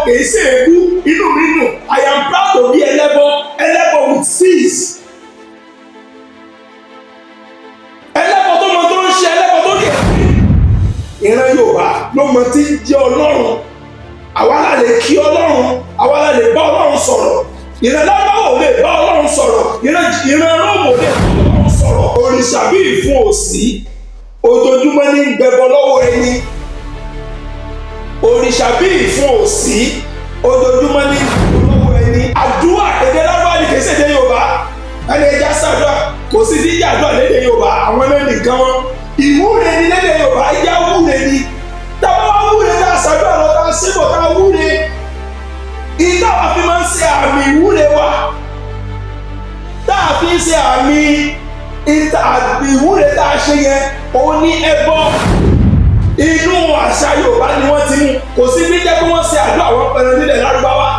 kìí ṣe èébú, inú mi nù. I am proud to be ẹlẹ́bọ with sense. Ẹlẹ́bọ tó mọ tó ń ṣe, ẹlẹ́bọ tó ní ẹ̀mí. Ìran Yorùbá ló mọ tí ń jẹ́ Ọlọ́run. Àwa la lè kí Ọlọ́run, àwa la lè bá Ọlọ́run sọ̀rọ̀. Ìran Lárúbáwá ò lè bá Ọlọ́run sọ̀rọ̀, ìran Róòmù ò lè bá Ọlọ́run sọ̀rọ̀. Òrìṣà bí ìfún òsì, ojoojúmọ́ ní gbẹbọ lọ́wọ́ ẹni. Òrìṣà bí ìfún òsì, ojoojúmọ́ ní gbẹbọ lọ́wọ́ ẹni. Àdúrà èdè Lárúbáwá ni kìí ṣèdè Yorùbá. Ẹni ẹja ṣàdúrà kò sí díjà àdúrà lédè Yorùbá, àwọn náà nìkan wọn. Ìwúre ni lédè Yorùbá, ìjà wúre ni. Tábà wá wúre náà ṣàdúrà lọ tá a ṣébọ̀ tá a wúre. Ìta wa fi máa ń ṣe àmì ìwúre wa. Tá a fi ń ṣe àmì ìwúre tá a ṣe yẹn, òun ní ẹbọ. Inú àṣà Yorùbá ni wọ́n ti mú. Kò sí bí jẹ́ pé wọ́n ṣe àdúrà àwọn pẹ̀lú nílẹ̀ Lárúbáwá.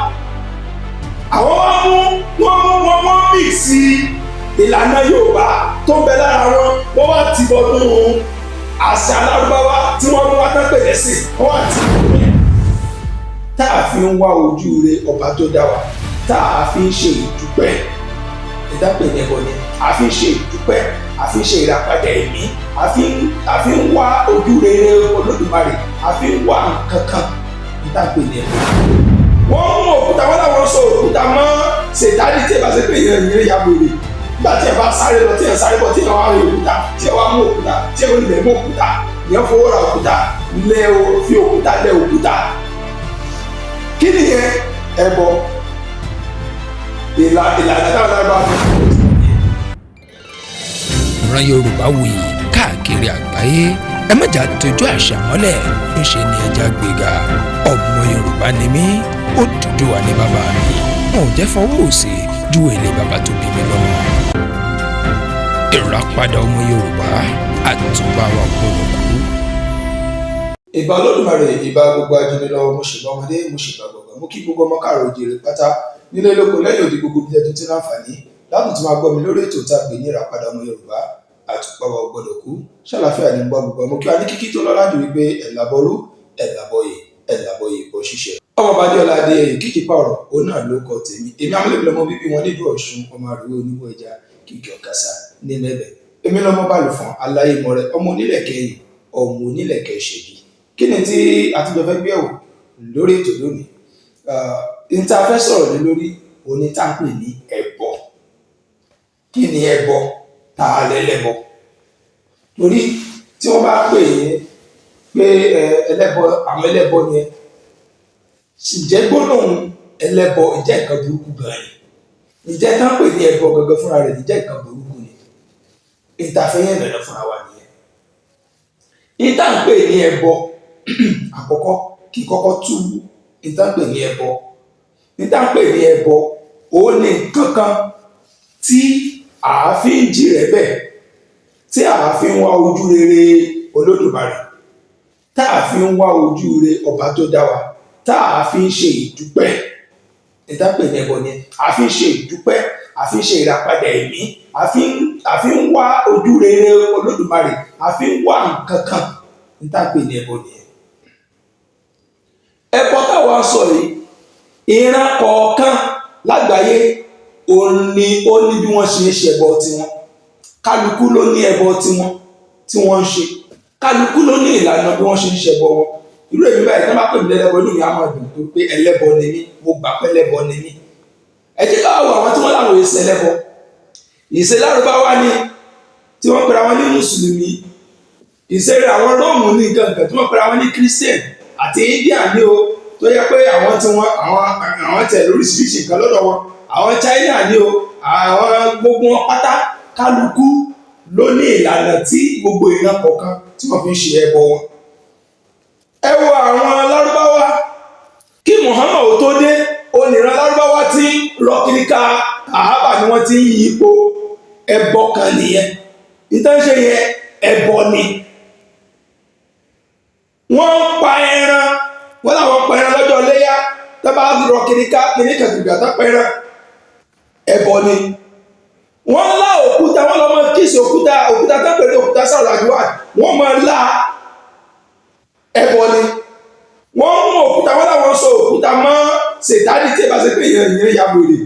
Àwọn wọ́n mix sí ìlànà Yorùbá tó ń bẹ lára wọn. Wọ́n wá ti bọ̀dún àṣà Lárúbáwá tí wọ́n mú wá tán pèlè sí. Wọ́n wá ti bọ̀dún yẹn. Tá a fi ń wá ojú rere ọba tó dá wa. Tá a fi ń ṣe ìdúpẹ́. Ìdápẹ́ ẹ̀bọ ni. A fi ń ṣe ìdúpẹ́. A fi ń ṣe ìràpadà ẹ̀mí. A fi ń wá ojú rere Olódùmarè. A fi ń wá nǹkan kan. Ìdápẹ́ ẹ̀bọ. Wọ́n mú òkúta, wọ́n láwọn sọ òkúta mọ́ Sètánì tí ẹ bá ṣe pé ìyẹn ya wèrè. Nígbà tí ẹ bá sáré lọ, tí ẹ sáré bọ̀, tí ẹ wá rí òkúta, tí ẹ wá mú òkúta, tí ẹ wọ́n lè mú òkúta, ìyẹn fowó ra òkúta, fi òkúta lẹ òkúta. Kí ni yẹn? Ẹbọ. Ìlànà táwọn náà bá fún un. Ìran Yorùbá wuyì káàkiri àgbáyé. Ẹ má jà tójú àṣà mọ́lẹ̀, ńṣe ni ẹja gbéga. Ọmọ Yorùbá ni mí, Odùduwà ni bàbá mi. Wọn ò jẹ́ fọwọ́ òsì ju èlé bàbá tó bí mi lọ́mọ. Ìràpadà ọmọ Yorùbá àtúbà wa gbọ́dọ̀ kú. Ìbà Olódùmarè, ìbà gbogbo ajínigbé lọ́wọ́, mo ṣèbà ọmọdé, mo ṣèbà gbọ̀ngàn, mo kí gbogbo ọmọ káàrọ̀ oòjíire pátá nílé lóko lẹ́yìn òdi gbogbo bí ẹtún tí láǹfààní láti tún máa gbọ́ mi lórí ètò tá a gbé ní ìràpadà ọmọ Yorùbá àtúbà wa gbọ́dọ̀ kú. Ṣàlàfíà ní gbọ́ gbogbo ọmọ kí wa ní kíkí tó lọ́lá jù wípé ẹ̀làbọ̀rú ẹ̀làbọ̀yè bọ́ ṣíṣe. Ọmọ Bádéọlá Adéyẹyè kíkì pààrọ̀ òun náà ló kọ tèmi. Èmi amúlẹ̀bí ọmọ bíbí wọn nílùú Ọ̀ṣun, ọmọ àrùwé oníbọ̀ ẹja kíkì ọ̀kasà ní mẹ́bẹ̀. Èmi lọ́mọ Bálùfọ̀n aláyémọ̀rẹ́ ọmọ onílẹ̀kẹ̀yìn ọmọ onílẹ̀kẹ̀ ṣègì. Kí ni tí àtijọ́ fẹ́ gbé ẹ̀wò lórí ètò lónìí? Ní tá a fẹ́ sọ̀rọ̀ lé lórí òní tá a pè ní ẹbọ. Kí ni ẹbọ? Ta lẹ́lẹ́bọ? Torí tí wọ́n bá pè é pé ẹlẹ́bọ, àwọn ẹlẹ́bọ yẹn ǹjẹ́ gbólóhùn ẹlẹ́bọ ìjẹ́ nǹkan burúkú gan-an ni? Ǹjẹ́ tá a pè ní ẹbọ gangan fúnra rẹ̀ ìjẹ́ nǹkan burúkú ni? Ìtafẹ́yẹ̀ lọ́dọ̀ fúnra wa nìyẹn. Ìta ń pè ní ẹbọ àkọ́kọ́ kí kọ́kọ́ tú ìta ń pè ní ẹbọ. Ìta ń pè ní ẹbọ òun ni nǹkan kan tí àáfin jí rẹ̀ bẹ́ẹ̀, tí àáfin wá ojú rere Olódùmarè, tá àáfin wá ojú rere ọba tó dá wa, tá àáfin ṣe ìdúpẹ́. Ìta ń pè ní ẹbọ ni àáfin ṣe ìdúpẹ́, àáfin ṣe ìràpadà ẹ̀mí, àáfin wá ojú rere Olódùmarè, àáfin wá nǹkan kan. Ìta ń pè ní ẹbọ nìyẹn. Ẹbọ táwa sọ yìí, ìran kọ̀ọ̀kan lágbàáyé ó ní bí wọ́n ṣe ń ṣẹbọ tiwọn. Kálukú ló ní ẹbọ tiwọn tí wọ́n ń ṣe. Kálukú ló ní ìlànà bí wọ́n ṣe ń ṣẹbọ wọn. Irú èmi báyìí tí wọ́n bá pè mí lẹ́lẹ́bọ, inú mi á máa dùn tó pé ẹlẹ́bọ ni mí, mo gbà pé ẹlẹ́bọ ni mí. Ẹ jẹ́ ká wo àwọn tí wọ́n láwọn ìṣe ẹlẹ́bọ. Ìṣe Lárúbáwá ni tí wọ́n pera wọn ní Mùsùlùmí. Ìṣe àwọn Róòmù ní gangan tí wọ́n pera wọn ní Christian àti India ní o, tó yẹ pé àwọn tí àwọn tẹ̀ lóríṣiríṣi nǹkan lọ́dọ̀ wọn. Àwọn China ní o, àwọn gbogbo wọn pátá, kálukú ló ní ìlànà tí gbogbo ìran kọ̀ọ̀kan tí wọ́n fi ń ṣe ẹbọ wọn. Ẹ wo àwọn Lárúbáwá kí Muhammad tó dé, oníran Lárúbáwá tí rọ kiri ká Kàábà ni wọ́n ti ń yí ipò ẹbọ kan nìyẹn. Ìtàn ṣe yẹn ẹbọ ni. Wọ́n pa ẹran, wọ́n làwọn pa ẹran lọ́jọ́ Iléyá, tó bá rọ kiri ká kiri kàkìgbà tó pa ẹran ẹbọ ni. Wọ́n lá òkúta, wọ́n lọ mọ kíìsì òkúta tó pẹ̀lú òkúta sáàrà àjúwà, wọ́n mọ lá ẹbọ ni. Wọ́n mú òkúta, wọ́n láwọn sọ òkúta mọ́ ṣètánì tí ẹ bá ṣe pé ìyẹn ya wèrè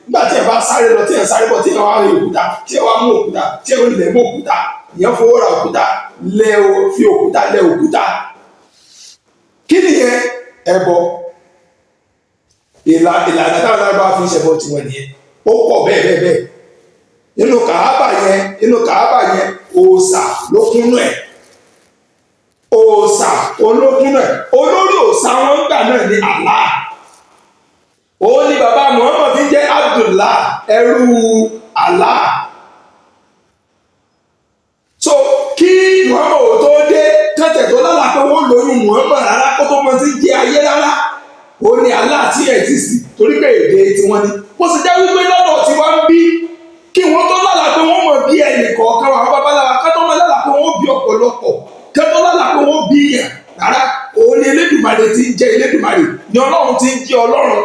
nígbà tí ẹ bá sáré lọ tí ẹ sáré bọ̀ tí ẹ wá rí òkúta tí ẹ wá mú òkúta tí ẹ wọ́n lẹ̀ mú òkúta ìyẹn fowó ra òkúta fi òkúta lẹ̀ òkúta. Kí nìyẹn? Ẹbọ. Ìlànà táwọn alábàá fi ń ṣẹbọ tiwọn nìyẹn. Ó pọ̀ bẹ́ẹ̀. Inú kàábà yẹn òòṣà ló kúnnú ẹ̀. Òòṣà olókúnnú ẹ̀. Olórí òòṣà wọn gbà náà ní Allah. Òun ni bàbá Muhammad fi jẹ́ Abdullah, ẹrú Allah. So kí Muhammad ò tó dé kẹ́tẹ̀ tó lálàá pé wọ́n lóyún Muhammad rárá kó tó mọ sí jẹ́ ayé rárá. Òun ni Allah tí ẹ̀ ti sì torí pé èdè tiwọn ni. Bó ṣe jẹ́ wípé lọ́dọ̀ tí wọ́n ń bí kí wọ́n tó lálàá pé wọ́n mọ̀ bí ẹnì kọ̀ọ̀kan àwọn babaláwa ká tó mọ̀ lálàá pé wọ́n bí ọ̀pọ̀lọpọ̀ ká tó lálàá pé wọ́n bí yàn rárá. Òun ni Elédùmarè ti ń jẹ́ Elédùmarè ni Ọlọ́run ti ń jẹ́ Ọlọ́run.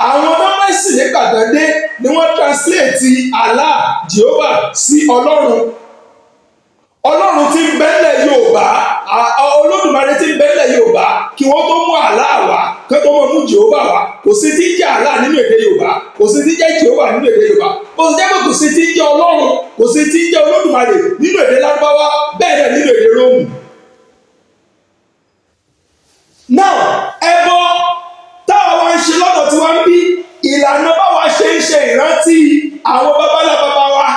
Àwọn nọ́mẹ́sì nígbàgbọ́dé ni wọ́n translate Allah Jehovah sí Ọlọ́run. Ọlọ́run ti ń bẹ́lẹ̀ Yorùbá Olódùmarè ti ń bẹ́lẹ̀ Yorùbá kí wọ́n tó mú Allah wá kí wọ́n tó mú Jehovah wá. Kò sí tí ń jẹ́ Allah nínú èdè Yorùbá, kò sí tí ń jẹ́ Jehovah nínú èdè Yorùbá, kò sí jẹ́ pé kò sí tí ń jẹ́ Ọlọ́run, kò sí tí ń jẹ́ Olódùmarè nínú èdè Lárúbáwá bẹ́ẹ̀ náà nínú èdè Róòmù. Now ẹbọ táwa wá ń ṣe lọ́dọ̀ tí wọ́n ń bí ìlànà báwa ṣe ń ṣe ìrántí àwọn babalábàbá wa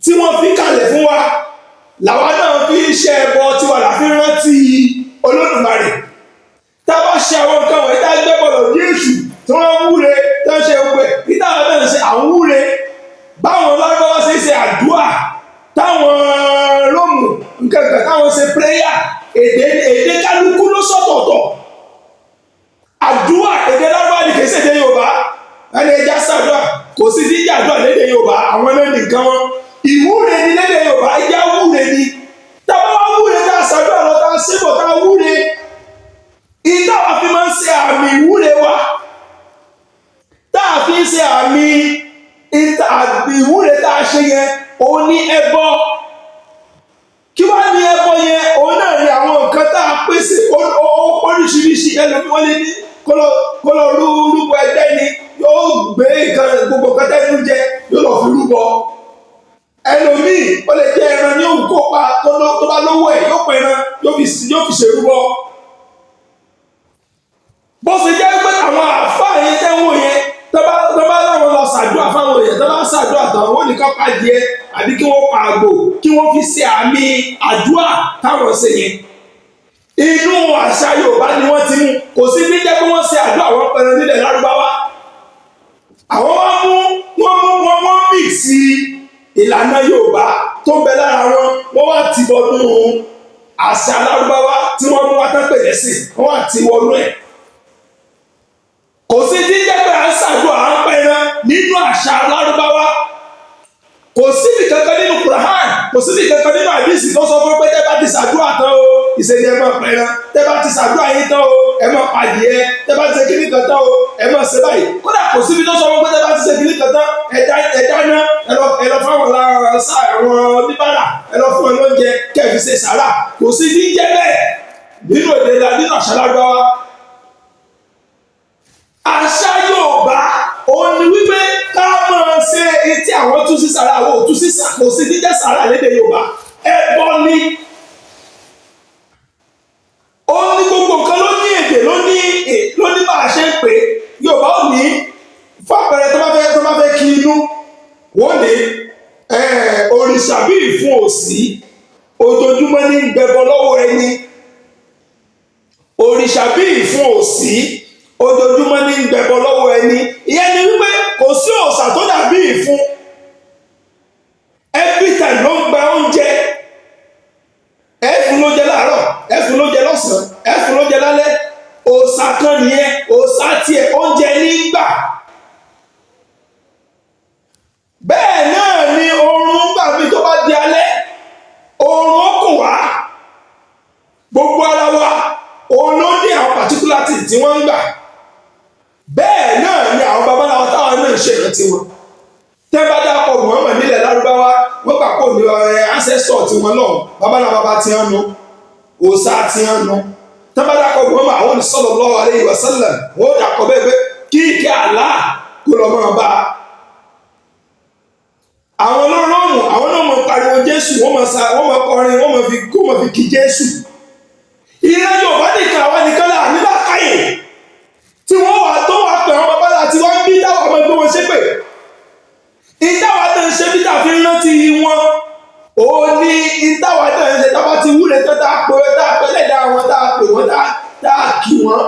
tí wọ́n fi kalẹ̀ fún wa làwa náà fi ń ṣe ẹbọ tiwa là fi rántí Olódùmarè. Tá a bá ṣe àwọn nǹkan wọ̀nyí tá a gbé bọ̀lọ̀ ní èṣù tí wọ́n ń wúre tó ń ṣe gbogbo ẹ̀ níta àwọn náà ń ṣe àwọn wúre báwọn Lárúbáwá ṣe ń ṣe àdúrà táwọn Róòmù nǹkan táwọn ṣe prayer èdè kálukú ló sọ̀tọ̀ọ̀tọ̀. Àdúrà èdè Lárúbáwá ni kì í ṣe èdè Yorùbá. Ẹni ẹja ṣàdúrà kò sí ní ìjà àdúrà lédè Yorùbá àwọn náà nìkan wọn. Ìwúre ni lédè Yorùbá ẹja wúre ni. Tábà wá wúre tá a ṣàdúrà lọ tá a ṣébọ̀ tá a wúre. Ìta wa fi máa ń ṣe àmì ìwúre wa. Tá a fi ń ṣe àmì ìwúre tá a ṣe yẹn òun ní ẹbọ. Kí wá ní ẹbọ yẹn òun náà ní àwọn nǹkan tá a pèsè oríṣiríṣi ẹlòmíwọ́n lé ní kọlọ rúbọ ẹgbẹ́ ni yóò gbé nǹkan gbogbo kẹtẹ ní jẹ yóò lọ fi rúbọ. Ẹlòmíì ó lè jẹ ẹran ní òun kópa tó bá lówó ẹ yóò pẹ ẹran yóò fi ṣe rúbọ. Bó ṣe jẹ́ pé àwọn àáfàá yẹn tẹ́wọ̀n yẹn tó bá láwọn lọ ṣàdúrà fáwọn èèyàn tó bá ṣàdúrà tán wọ́n ní ká pa adìẹ àbí kí wọ́n pa àgbò kí wọ́n fi ṣe àmì àdúrà táwọn ṣe yẹn. Inú àṣà Yorùbá ni wọ́n ti mú kò sí ní jẹ́ pé wọ́n ṣe àdúrà wọn pẹ̀lú nílẹ̀ Lárúbáwá. Àwọn wọ́n mìísì ìlànà Yorùbá tó ń bẹ lára wọ́n wá ti bọnú àṣà Lárúbáwá tí wọ́n mú atẹ́pẹ̀ lẹ́sìn wọ́n wá ti wọnú ẹ̀. Kò sí ní jẹ́ pé à ń ṣàdúrà à ń pẹran nínú àṣà Lárúbáwá. Kò sí ní kankan nínú Quran, kò sí ní kankan nínú àdìsí tó sọ fún pé tẹ́ bá ti ṣàdúrà tán o ìṣèlú ẹ máa pẹran, tẹ́ bá ti ṣàdúrà yín tán o ẹ máa pàdìẹ, tẹ́ bá ti ṣe kíní kan tán o ẹ máa ṣe báyìí. Kódà kò síbi tó sọ fún pé tẹ́ bá ti ṣe kíní kan tán ẹ dáná ẹ lọ fáwọn àwọn oníbàárà ẹ lọ fún ẹ lóúnjẹ kẹ́ fi ṣe sàrà. Kò sí ní jẹ́ bẹ́ẹ̀ nínú èdè nínú àṣà Lárúbáwá. Àṣà Yorùbá òun ni wípé ká máa ṣe etí àwọn tú sí sàrà àwọn òtú sí kò sí jíjẹ sàrà lédè Yorùbá ẹbọ ni. Ó ní gbogbo nǹkan ló ní èdè ló ní bá a ṣe ń pè é. Yorùbá ò ní fún àpẹẹrẹ tó bá fẹ́ kí inú wọ́n ní òrìṣà bí ìfún òsì ojoojúmọ́ ní gbẹbọ lọ́wọ́ ẹni. Òrìṣà bí ìfún òsì ojoojúmọ́ ní gbẹbọ lọ́wọ́ ẹni. Ìyẹn ni wípé kò sí òòṣà tó dàbí ìfún. Every time ló ń gba oúnjẹ. Ẹ̀fún ló jẹ láàárọ̀, ẹ̀fún ló jẹ lọ́sàn-án, ẹ̀fún ló jẹ lálẹ́. Òòṣà kan nìyẹn, òòṣà tiẹ̀ oúnjẹ nígbà. Bẹ́ẹ̀ náà ni oorun gbà mí tó bá di alẹ́. Oorun ó kùn wá. Gbogbo ara wa, òun ló ní àwọn particularity tí wọ́n ń gbà. Bẹ́ẹ̀ náà ni àwọn babaláwa táwọn náà ṣe ìrántí wọn. Tẹ́ bá dápọ̀ Muhammad nílẹ̀ Lárúbáwá wọ́n gbà pò ní ancestor tí wọ́n náà babaláwa bá ti hàn nu òòṣà ti hàn nu tábàdàkọ̀ Muhammad àwọn ní sallallahu alaihi wasallam wọ́n dàkọ̀ bẹ́ẹ̀ pé kí ìkẹ́ Allah kó lọ máa bá àwọn olórọ́ọ̀mù àwọn náà mọ̀ pariwo Jésù wọ́n mọ̀ kọrin wọ́n mọ̀ fi kí Jésù. ìran Yorùbá nìkan àwọn nìkan là nílá káyè tí wọ́n wà tó wà pẹ̀ wọn bàbá láti wọ́n bí táwọn ọmọ ẹgbẹ́ wọn ṣépè. ìtawà tó ń ṣe bí tàfi rántí wọn òun ní ìtawà tó ń ṣe tábà ti wúre tó tá a pè lẹ́dà wọn tá a pè wọn tá a kí wọn.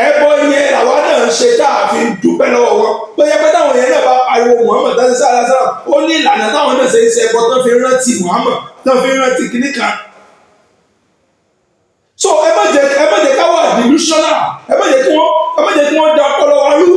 ẹbọ yẹn làwọn náà ń ṣe tá a fi dúpẹ́ lọ́wọ́ wọn bóyá pé táwọn yẹn náà bá pariwo Muhammad tàbí sára ó ní ìlànà táwọn náà ṣe ń ṣe ẹbọ tó fi rántí Muhammad tó fi rántí kìnnì kan. So ẹ má jẹ́ ká wà delusional ẹ má jẹ́ kí wọ́n da ọpọlọ wa rú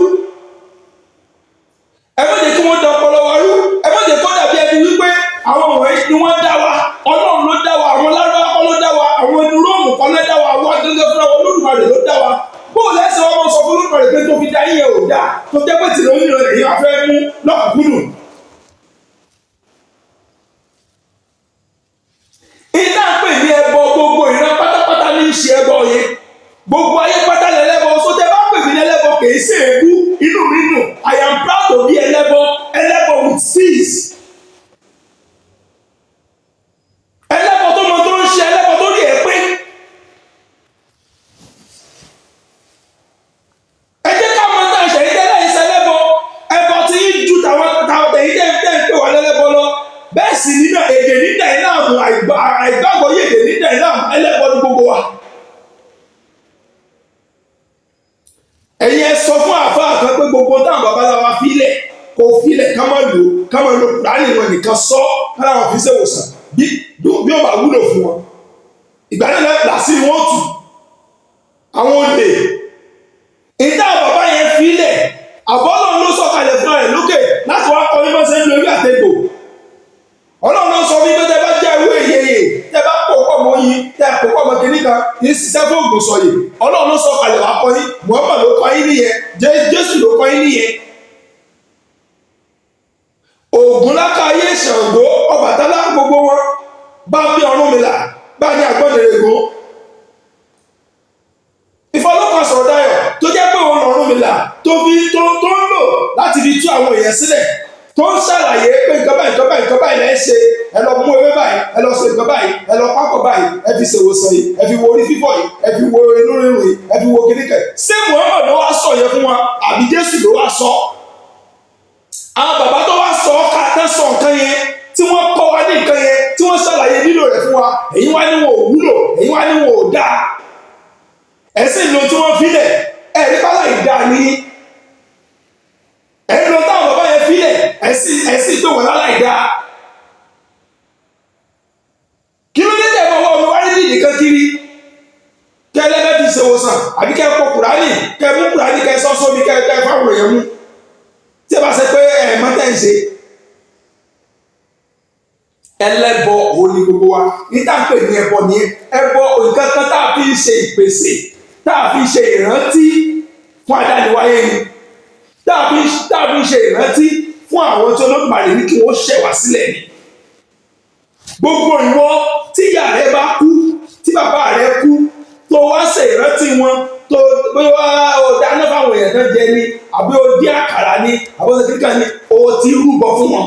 ẹ má jẹ́ kí wọ́n da ọpọlọ wa rú ẹ má jẹ́ kó dàbí ẹni wípé àwọn wọ̀nyí ni wọ́n dá wa Ọlọ́run ló dá wa àwọn lárúbáwá kọ́ ló dá wa àwọn ẹni Róòmù kọ́ ló dá wa àwọn akẹ́kẹ́ fúnra wọn Olódùmarè ló dá wa bóòlù ẹsẹ̀ wọn sọ fún Olódùmarè pé tó fi dá yíyẹ ò dáa tó jẹ́ pé tìlẹ̀ onílò èyí afẹ́ mú lọ́kùnkúndùn. iná pè ní ẹbọ gbogbo ìran pátápátá ní í ṣe ẹbọ yẹn gbogbo ayé pátá lẹ́lẹ́bọ sóté bá pè mí lẹ́lẹ́bọ kìí ṣe èébú inú mi nù I am proud to be ẹlẹ́bọ with seas. ẹlẹ́bọ tó mọ tó ń ṣe ẹlẹ́bọ tó rí ẹ pé ẹ jẹ́ ká mọ tá àṣẹ ìdẹ́lẹ̀ ìṣẹlẹ́bọ ẹbọ tí yín ju tàwọn tẹ̀yìn tẹ̀ ń pè wá lẹ́lẹ́bọ lọ bẹ́ẹ̀ sì nínú èdè nídà iná àmú àìgbàgbọ́ yé èdè nídà iná àmú ẹlẹ́bọ ní gbogbo wa. ẹ̀yin ẹ sọ fún àfáà kan pé gbogbo táwọn babaláwa fílẹ̀ kò fílẹ̀ ká má lò kúránì wọn nìkan sọ káláwọn fi ṣèwòsàn bí ó bá wúlò fún wọn. ìgbà náà làásìrì wọn tù àwọn olè ìdá bàbá yẹn fílẹ̀ àbọ́lọ́ ló sọ̀kalẹ̀ fún ẹ̀ lókè láti wá kọ́ mímọ́ sẹ́nu lórí àtẹ̀gbò. Ọlọ́run náà sọ wípé tẹ́ bá jẹ́ ìwé ìyẹyẹ tẹ́ bá pò pọ̀ mọ́ yín tẹ́ pò pọ̀ mọ́ kìíní kan kì í ṣiṣẹ́ fún ògùn sọ̀yè Ọlọ́run ló sọ kalẹ̀ wá kọ́ yín Muhammad ló kọ́ yín nìyẹn Jésù ló kọ́ yín nìyẹn. Ògún lákàáyé Ṣàngó Ọbàtálá gbogbo wọn bá bí Ọ̀rúnmìlà bá ní Àgbọnnìrègún. Ìfọlọ́kan sọ̀rọ̀ dayọ̀ tó jẹ́ pé òun Ọ̀rúnmìlà tó ń lò láti fi tú àwọn èèyàn sílẹ̀ tó ń ṣàlàyé pé nǹkan báyìí lẹ́ ṣe ẹ lọ mú ewé báyìí ẹ lọ ṣe nǹkan báyìí ẹ lọ pákọ̀ báyìí ẹ fi ṣèwòsàn yìí ẹ fi wo orí fífọ́ yìí ẹ fi wo inú rírun yìí ẹ fi wo kìnnìkan. ṣé Muhammad ló wá sọ yẹn fún wa àbí Jésù ló wá sọ? àwọn bàbá tó wá sọ ká tán sọ nǹkan yẹn tí wọ́n kọ́ wa ní nǹkan yẹn tí wọ́n ṣàlàyé nílò rẹ̀ fún wa èyí wá ní wọn ò wúlò èyí wá ní wọn ò dáa ẹ̀sìn lo tí wọ́n filẹ̀ ẹ̀rí bá láì dáa ní ẹ̀rí lo táwọn bàbá yẹn filẹ̀ ẹ̀sìn tó wọ̀ láláì dáa. kí ló dé tẹ̀mọ̀ wọ́n mi wá ní nìkan kiri kẹ́ ẹlẹ́bẹ̀ fi ṣèwòsàn àbí kẹ́ pọ̀ kùránì kẹ́ mú kùránì kẹ́ sọ́sọ́ mi kẹ́ fáwọn èèyàn mú tí ẹ bá ṣe pé ẹ̀ mọ́tẹ́ ń ṣe ẹlẹ́bọ òun ni gbogbo wa ní tá à ń pè ní ẹbọ ní ẹbọ nǹkan kan tá a fi ṣe ìpèsè tá a fi ṣe ìrántí fún adániwáyé ni tá a fi ṣe ìrántí fún àwọn tí Olódùmarè ní kí wọ́n ṣẹ̀ wá sílẹ̀ ni. gbogbo ìwọ tí ìyá rẹ bá kú tí bàbá rẹ kú tó wá ṣe ìrántí wọn tó bóyá o dáná fáwọn èèyàn kan jẹ ni àbí o dín àkàrà ni àbí o ṣe kíkà ni o ti rúbọ fún wọn.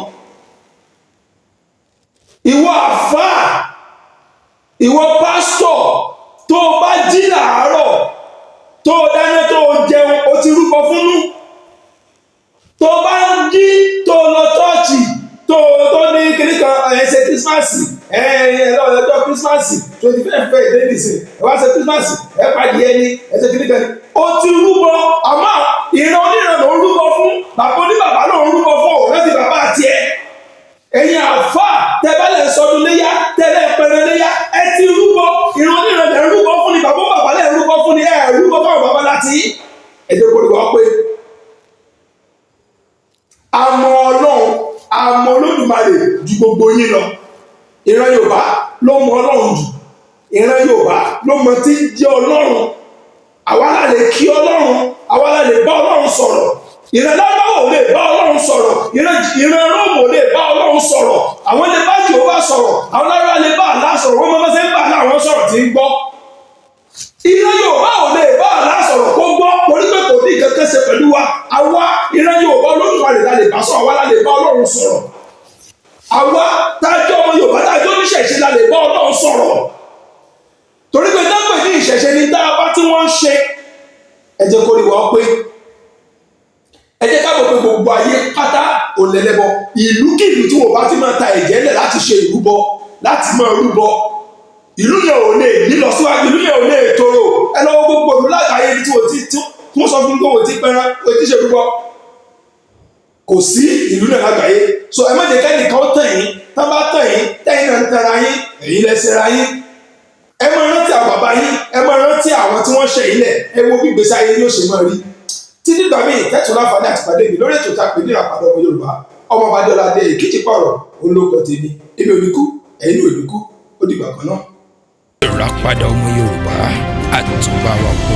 ìwọ àfáà ìwọ pásítọ̀ tó o bá jí làárọ̀ tó o dáná tó o jẹun o ti rúbọ fúnnú tó o bá ń jí tó o lọ ṣọ́ọ̀ṣì tó ní kíní kan ẹ ṣe kírísímàsì ọjọ́ kírísímàsì 25th day nìsín ẹ wá ṣe kírísímàsì ẹ pàdé ẹni ẹ ṣe kíní kan o ti rúbọ àmọ́ ìran oníran ló ń rúbọ fún bàbá oníbàbá ló ń rúbọ fún òun láti bàbá tiẹ̀. ẹ̀yin àfáà tẹ́bálẹ̀ sọdún léyà tẹ́lẹ̀ pẹ̀rẹ̀ léyà ẹ ti rúbọ ìran oníran lẹ̀ ń rúbọ fún ni bàbá bàbá lẹ̀ ń rúbọ fún ni ẹ̀ rúbọ fáwọn bàbá láti ẹ̀jẹ̀ kò rí wọ́n pé. àmọ́ Ọlọ́run àmọ́ Olódùmarè ju gbogbo yín lọ ìran Yorùbá ló mọ Ọlọ́run jù ìran Yorùbá ló mọ tí ń jẹ́ Ọlọ́run àwa la lè kí Ọlọ́run àwa la lè bá Ọlọ́run sọ̀rọ̀ ìran lábáwò lè bá Ọlọ́run sọ̀rọ̀ ìran Róòmù lè bá Ọlọ́run sọ̀rọ̀ àwọn lè bá Jèhófà sọ̀rọ̀ àwọn lára lè bá Àlá sọ̀rọ̀ wọ́n mọ́ sẹ́ ń bá àwọn sọ̀rọ̀ tí ń gbọ́ ìran Yorùbá ò lè bá àlá sọ̀rọ̀ kó gbọ́ torí pé kò ní kankan ṣe pẹ̀lú wa. Àwa ìran Yorùbá Olódùmarè la lè bá sọ̀rọ̀, àwa la lè bá Ọlọ́run sọ̀rọ̀. Àwa tájọ́ ọmọ Yorùbá tájọ́ oníṣẹ̀ṣe la lè bá Ọlọ́run sọ̀rọ̀. Torí pé dápẹ́ ní ìṣẹ̀ṣe ni tá a bá tí wọ́n ń ṣe. Ẹ jẹ́ kó rí wa pé ẹ jẹ́ ká mọ̀ pé gbogbo ayé pátá òlẹ̀lẹ́bọ. Ìlúkìlú tí wọ́n bá ti máa ta ẹ̀jẹ̀ lẹ̀ láti ṣe ìrúbọ, láti máa rúbọ, ìlú yẹn ò lè nílọ síwájú, ìlú yẹn ò lè tòrò. Ẹ lọ́wọ́ gbogbo ìlú lágbàáyé tí wọ́n sọ fún gbogbo tí pẹ́rán kò tí ṣe rúbọ. Kò sí ìlú náà lágbàáyé. So ẹ má jẹ́ kẹ́nìkan tàn yín, tá bá tàn yín, tẹ́yìn náà ń tara yín, ẹ̀yin lẹ ṣera yín. Ẹ máa rántí àwọn bàbá yín, ẹ máa rántí àwọn tí wọ́n ṣe ilẹ̀, ẹ wo bí ìgbésí ayé yóò ṣe máa rí. Títí gbà mí ìtẹ́tù láǹfààní àti pàdé mi lórí ètò ìtàpé ní Ìràpadà ọmọ Yorùbá. Ọmọ Adéọlá Adé Èkìtì pààrọ̀ olóko tèmi, èmi ò ní kú, ẹ̀yin ò ní kú, ó dìgbà kan náà. Ìràpadà ọmọ Yorùbá, àtúbà wa kò